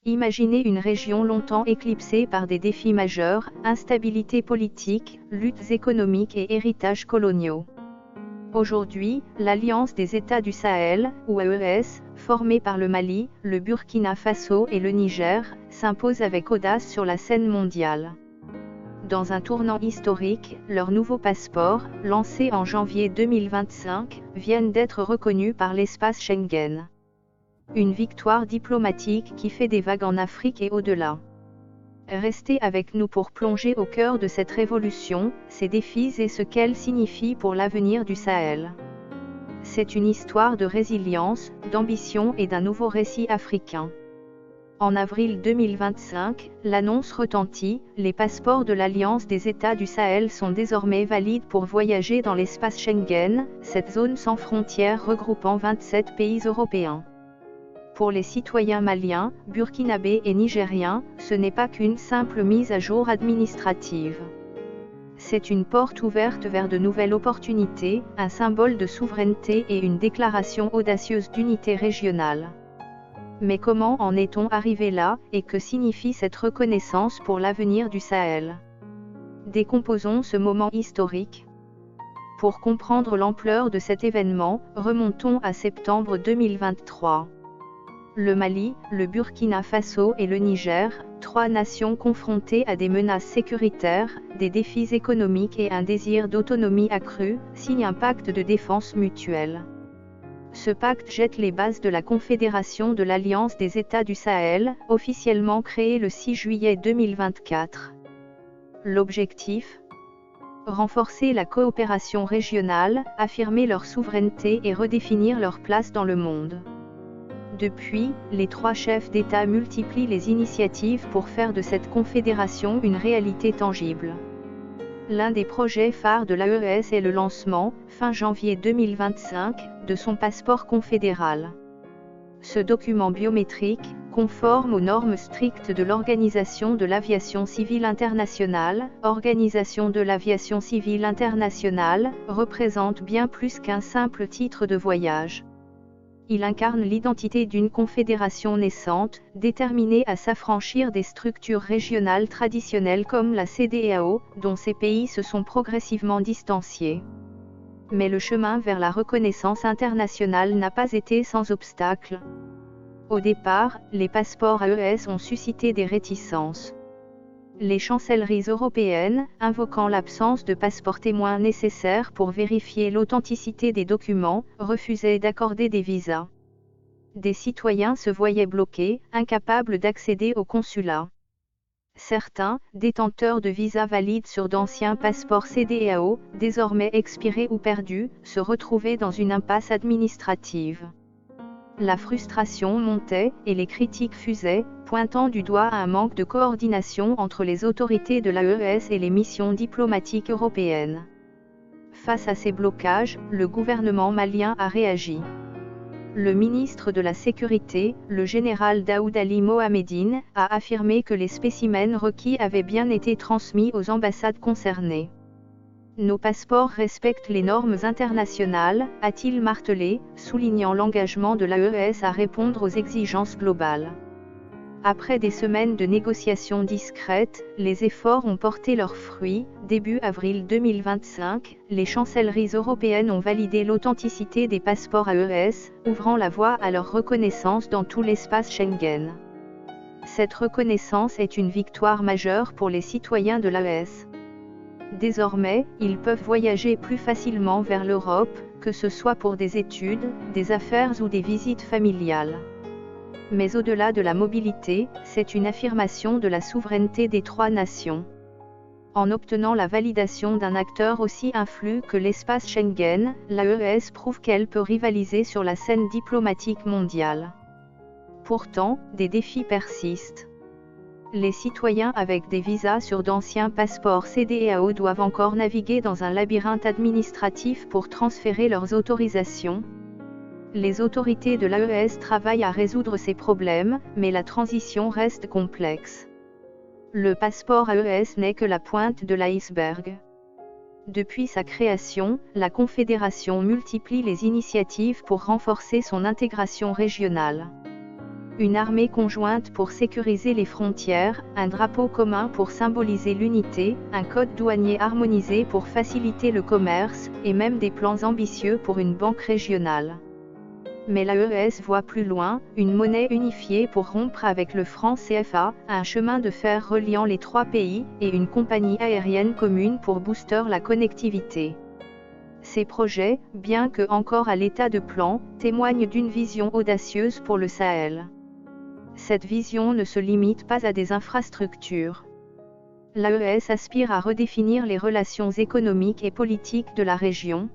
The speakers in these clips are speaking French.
Imaginez une région longtemps éclipsée par des défis majeurs, instabilité politique, luttes économiques et héritages coloniaux. Aujourd'hui, l'Alliance des États du Sahel, ou AES, formée par le Mali, le Burkina Faso et le Niger, s'impose avec audace sur la scène mondiale. Dans un tournant historique, leurs nouveaux passeports, lancés en janvier 2025, viennent d'être reconnus par l'espace Schengen. Une victoire diplomatique qui fait des vagues en Afrique et au-delà. Restez avec nous pour plonger au cœur de cette révolution, ses défis et ce qu'elle signifie pour l'avenir du Sahel. C'est une histoire de résilience, d'ambition et d'un nouveau récit africain. En avril 2025, l'annonce retentit, les passeports de l'Alliance des États du Sahel sont désormais valides pour voyager dans l'espace Schengen, cette zone sans frontières regroupant 27 pays européens. Pour les citoyens maliens, burkinabés et nigériens, ce n'est pas qu'une simple mise à jour administrative. C'est une porte ouverte vers de nouvelles opportunités, un symbole de souveraineté et une déclaration audacieuse d'unité régionale. Mais comment en est-on arrivé là, et que signifie cette reconnaissance pour l'avenir du Sahel? Décomposons ce moment historique. Pour comprendre l'ampleur de cet événement, remontons à septembre 2023. Le Mali, le Burkina Faso et le Niger, trois nations confrontées à des menaces sécuritaires, des défis économiques et un désir d'autonomie accru, signent un pacte de défense mutuelle. Ce pacte jette les bases de la Confédération de l'Alliance des États du Sahel, officiellement créée le 6 juillet 2024. L'objectif ? Renforcer la coopération régionale, affirmer leur souveraineté et redéfinir leur place dans le monde. Depuis, les trois chefs d'État multiplient les initiatives pour faire de cette confédération une réalité tangible. L'un des projets phares de l'AES est le lancement, fin janvier 2025, de son passeport confédéral. Ce document biométrique, conforme aux normes strictes de l'Organisation de l'Aviation Civile Internationale, Organisation de l'Aviation Civile Internationale, représente bien plus qu'un simple titre de voyage. Il incarne l'identité d'une confédération naissante, déterminée à s'affranchir des structures régionales traditionnelles comme la CEDEAO, dont ces pays se sont progressivement distanciés. Mais le chemin vers la reconnaissance internationale n'a pas été sans obstacle. Au départ, les passeports AES ont suscité des réticences. Les chancelleries européennes, invoquant l'absence de passeports témoins nécessaires pour vérifier l'authenticité des documents, refusaient d'accorder des visas. Des citoyens se voyaient bloqués, incapables d'accéder au consulat. Certains, détenteurs de visas valides sur d'anciens passeports CEDEAO, désormais expirés ou perdus, se retrouvaient dans une impasse administrative. La frustration montait, et les critiques fusaient, pointant du doigt un manque de coordination entre les autorités de l'AES et les missions diplomatiques européennes. Face à ces blocages, le gouvernement malien a réagi. Le ministre de la Sécurité, le général Daoud Ali Mohamedine, a affirmé que les spécimens requis avaient bien été transmis aux ambassades concernées. Nos passeports respectent les normes internationales, a-t-il martelé, soulignant l'engagement de l'AES à répondre aux exigences globales. Après des semaines de négociations discrètes, les efforts ont porté leurs fruits. Début avril 2025, les chancelleries européennes ont validé l'authenticité des passeports AES, ouvrant la voie à leur reconnaissance dans tout l'espace Schengen. Cette reconnaissance est une victoire majeure pour les citoyens de l'AES. Désormais, ils peuvent voyager plus facilement vers l'Europe, que ce soit pour des études, des affaires ou des visites familiales. Mais au-delà de la mobilité, c'est une affirmation de la souveraineté des trois nations. En obtenant la validation d'un acteur aussi influent que l'espace Schengen, l'AES prouve qu'elle peut rivaliser sur la scène diplomatique mondiale. Pourtant, des défis persistent. Les citoyens avec des visas sur d'anciens passeports CEDEAO doivent encore naviguer dans un labyrinthe administratif pour transférer leurs autorisations. Les autorités de l'AES travaillent à résoudre ces problèmes, mais la transition reste complexe. Le passeport AES n'est que la pointe de l'iceberg. Depuis sa création, la Confédération multiplie les initiatives pour renforcer son intégration régionale. Une armée conjointe pour sécuriser les frontières, un drapeau commun pour symboliser l'unité, un code douanier harmonisé pour faciliter le commerce, et même des plans ambitieux pour une banque régionale. Mais l'AES voit plus loin, une monnaie unifiée pour rompre avec le franc CFA, un chemin de fer reliant les trois pays, et une compagnie aérienne commune pour booster la connectivité. Ces projets, bien que encore à l'état de plan, témoignent d'une vision audacieuse pour le Sahel. Cette vision ne se limite pas à des infrastructures. L'AES aspire à redéfinir les relations économiques et politiques de la région,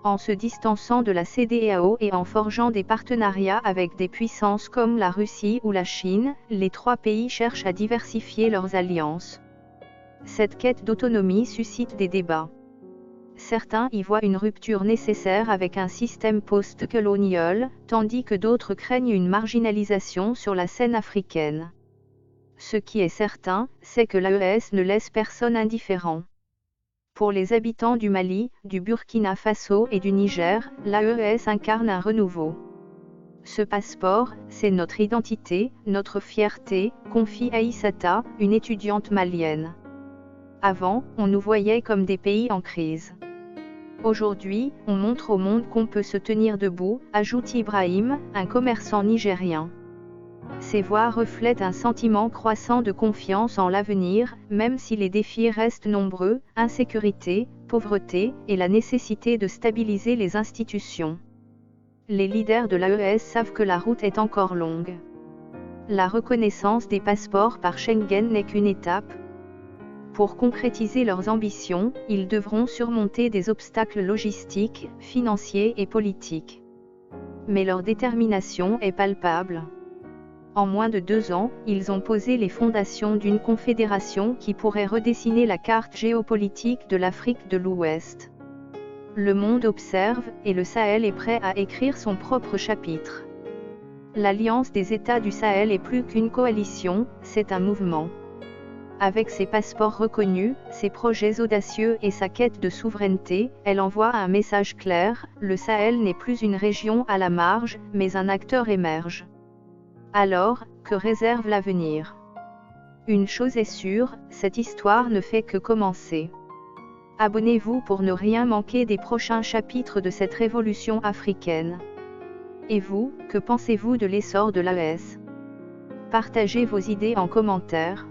en se distançant de la CEDEAO et en forgeant des partenariats avec des puissances comme la Russie ou la Chine, les trois pays cherchent à diversifier leurs alliances. Cette quête d'autonomie suscite des débats. Certains y voient une rupture nécessaire avec un système post-colonial, tandis que d'autres craignent une marginalisation sur la scène africaine. Ce qui est certain, c'est que l'AES ne laisse personne indifférent. Pour les habitants du Mali, du Burkina Faso et du Niger, l'AES incarne un renouveau. Ce passeport, c'est notre identité, notre fierté, confie Aïssata, une étudiante malienne. Avant, on nous voyait comme des pays en crise. Aujourd'hui, on montre au monde qu'on peut se tenir debout, ajoute Ibrahim, un commerçant nigérien. Ces voix reflètent un sentiment croissant de confiance en l'avenir, même si les défis restent nombreux, insécurité, pauvreté, et la nécessité de stabiliser les institutions. Les leaders de l'AES savent que la route est encore longue. La reconnaissance des passeports par Schengen n'est qu'une étape. Pour concrétiser leurs ambitions, ils devront surmonter des obstacles logistiques, financiers et politiques. Mais leur détermination est palpable. En moins de 2 ans, ils ont posé les fondations d'une confédération qui pourrait redessiner la carte géopolitique de l'Afrique de l'Ouest. Le monde observe, et le Sahel est prêt à écrire son propre chapitre. L'Alliance des États du Sahel est plus qu'une coalition, c'est un mouvement. Avec ses passeports reconnus, ses projets audacieux et sa quête de souveraineté, elle envoie un message clair, le Sahel n'est plus une région à la marge, mais un acteur émerge. Alors, que réserve l'avenir? Une chose est sûre, cette histoire ne fait que commencer. Abonnez-vous pour ne rien manquer des prochains chapitres de cette révolution africaine. Et vous, que pensez-vous de l'essor de l'AES? Partagez vos idées en commentaire.